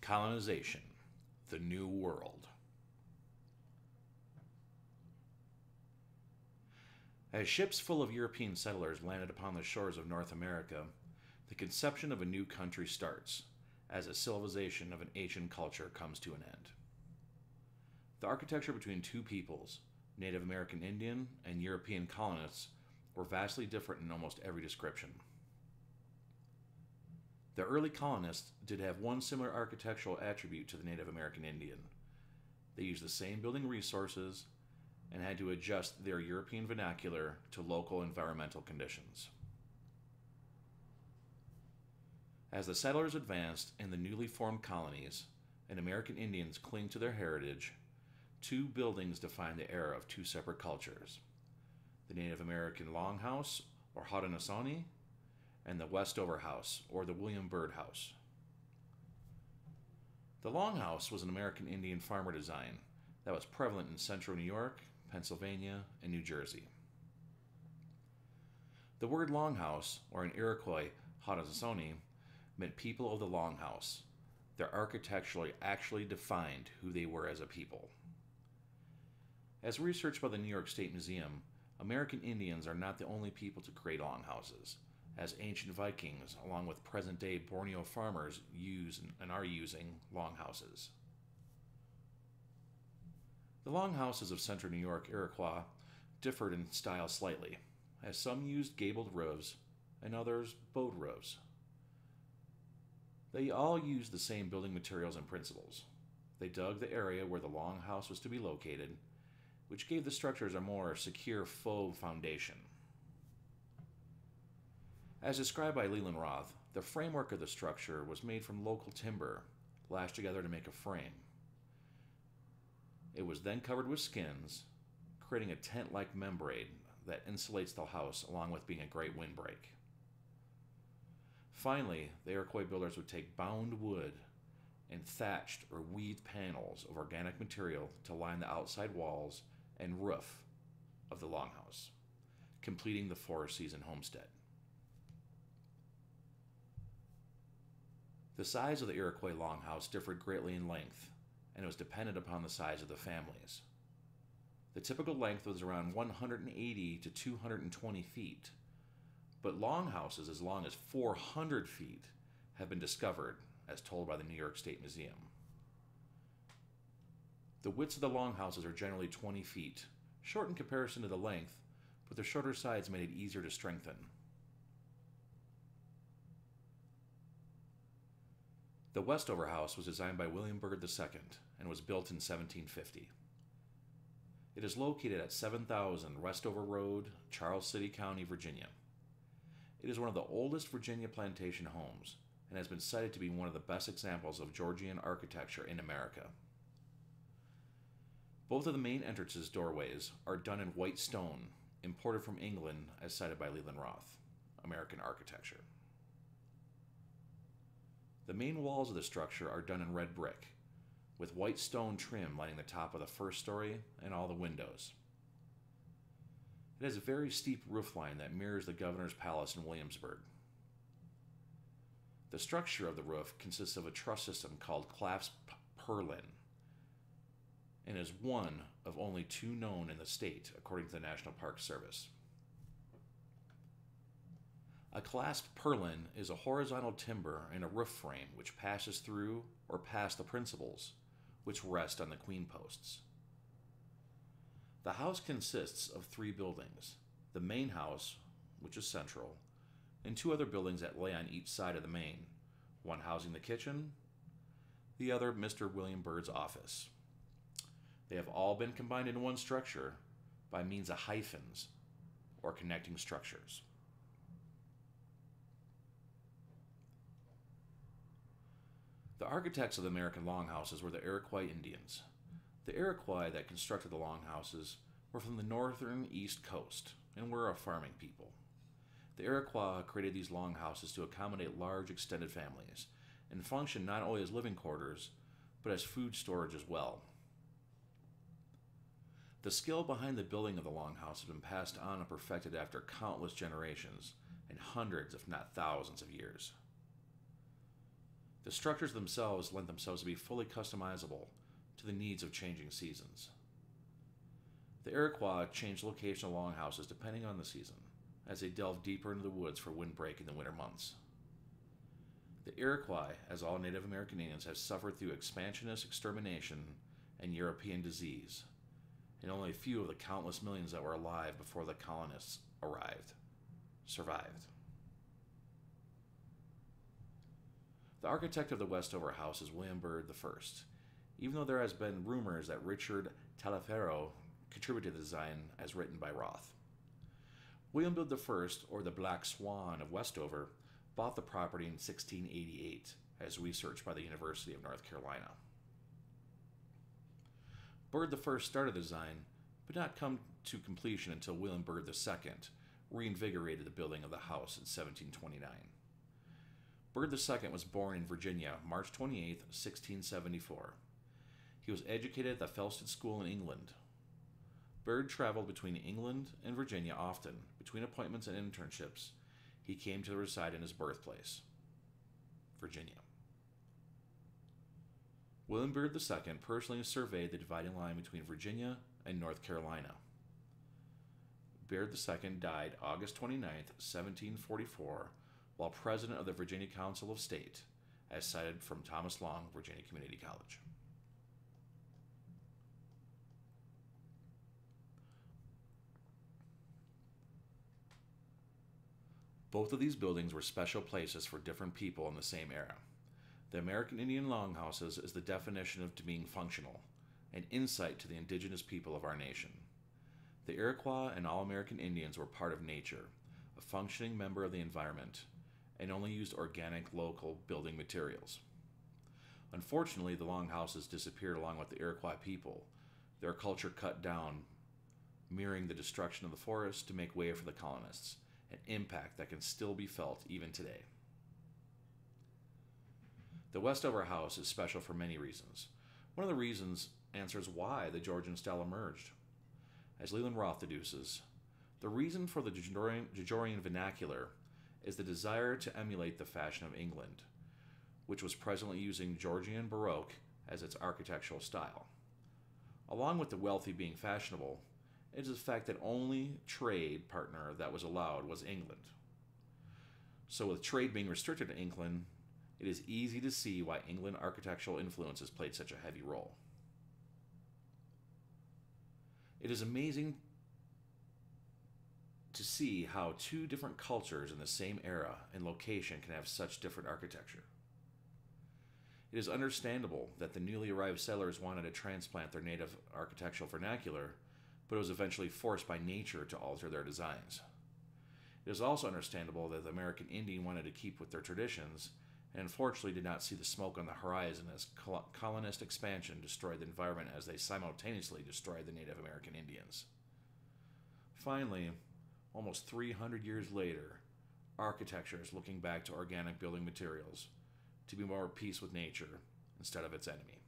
Colonization, the New World. As ships full of European settlers landed upon the shores of North America, the conception of a new country starts, as a civilization of an ancient culture comes to an end. The architecture between two peoples, Native American Indian and European colonists, were vastly different in almost every description. The early colonists did have one similar architectural attribute to the Native American Indian. They used the same building resources and had to adjust their European vernacular to local environmental conditions. As the settlers advanced in the newly formed colonies and American Indians cling to their heritage, two buildings define the era of two separate cultures: the Native American Longhouse, or Haudenosaunee, and the Westover House, or the William Byrd House. The Longhouse was an American Indian farmer design that was prevalent in central New York, Pennsylvania, and New Jersey. The word Longhouse, or in Iroquois, Haudenosaunee, meant people of the Longhouse. Their architecture actually defined who they were as a people. As researched by the New York State Museum, American Indians are not the only people to create longhouses, as ancient Vikings, along with present-day Borneo farmers, use and are using longhouses. The longhouses of central New York Iroquois differed in style slightly, as some used gabled roofs and others bowed roofs. They all used the same building materials and principles. They dug the area where the longhouse was to be located, which gave the structures a more secure faux foundation. As described by Leland Roth, the framework of the structure was made from local timber, lashed together to make a frame. It was then covered with skins, creating a tent-like membrane that insulates the house along with being a great windbreak. Finally, the Iroquois builders would take bound wood and thatched or weaved panels of organic material to line the outside walls and roof of the longhouse, completing the four-season homestead. The size of the Iroquois longhouse differed greatly in length, and it was dependent upon the size of the families. The typical length was around 180 to 220 feet, but longhouses as long as 400 feet have been discovered, as told by the New York State Museum. The widths of the longhouses are generally 20 feet, short in comparison to the length, but their shorter sides made it easier to strengthen. The Westover House was designed by William Byrd II and was built in 1750. It is located at 7000 Westover Road, Charles City County, Virginia. It is one of the oldest Virginia plantation homes and has been cited to be one of the best examples of Georgian architecture in America. Both of the main entrances doorways are done in white stone, imported from England as cited by Leland Roth, American Architecture. The main walls of the structure are done in red brick, with white stone trim lining the top of the first story and all the windows. It has a very steep roofline that mirrors the governor's palace in Williamsburg. The structure of the roof consists of a truss system called clasp purlin, and is one of only two known in the state, according to the National Park Service. A clasp purlin is a horizontal timber in a roof frame which passes through or past the principals, which rest on the queen posts. The house consists of three buildings: the main house, which is central, and two other buildings that lay on each side of the main, one housing the kitchen, the other Mr. William Byrd's office. They have all been combined into one structure by means of hyphens, or connecting structures. The architects of the American longhouses were the Iroquois Indians. The Iroquois that constructed the longhouses were from the northern east coast and were a farming people. The Iroquois created these longhouses to accommodate large extended families and function not only as living quarters, but as food storage as well. The skill behind the building of the longhouse has been passed on and perfected after countless generations and hundreds, if not thousands, of years. The structures themselves lent themselves to be fully customizable to the needs of changing seasons. The Iroquois changed location of longhouses depending on the season, as they delved deeper into the woods for windbreak in the winter months. The Iroquois, as all Native American Indians, have suffered through expansionist extermination and European disease, and only a few of the countless millions that were alive before the colonists arrived survived. The architect of the Westover House is William Byrd I, even though there has been rumors that Richard Taliaferro contributed to the design as written by Roth. William Byrd I, or the Black Swan of Westover, bought the property in 1688, as researched by the University of North Carolina. Byrd I started the design, but did not come to completion until William Byrd II reinvigorated the building of the house in 1729. Byrd II was born in Virginia, March 28, 1674. He was educated at the Felsted School in England. Byrd traveled between England and Virginia often. Between appointments and internships, he came to reside in his birthplace, Virginia. William Byrd II personally surveyed the dividing line between Virginia and North Carolina. Byrd II died August 29, 1744, while president of the Virginia Council of State, as cited from Thomas Long, Virginia Community College. Both of these buildings were special places for different people in the same era. The American Indian longhouses is the definition of being functional, an insight to the indigenous people of our nation. The Iroquois and all American Indians were part of nature, a functioning member of the environment, and only used organic local building materials. Unfortunately, the longhouses disappeared along with the Iroquois people, their culture cut down, mirroring the destruction of the forest to make way for the colonists, an impact that can still be felt even today. The Westover House is special for many reasons. One of the reasons answers why the Georgian style emerged. As Leland Roth deduces, the reason for the Georgian vernacular is the desire to emulate the fashion of England, which was presently using Georgian Baroque as its architectural style. Along with the wealthy being fashionable, it is the fact that only trade partner that was allowed was England. So with trade being restricted to England, it is easy to see why England architectural influences played such a heavy role. It is amazing to see how two different cultures in the same era and location can have such different architecture. It is understandable that the newly arrived settlers wanted to transplant their native architectural vernacular, but it was eventually forced by nature to alter their designs. It is also understandable that the American Indian wanted to keep with their traditions, and unfortunately did not see the smoke on the horizon as colonist expansion destroyed the environment as they simultaneously destroyed the Native American Indians. Finally, almost 300 years later, architecture is looking back to organic building materials to be more at peace with nature instead of its enemy.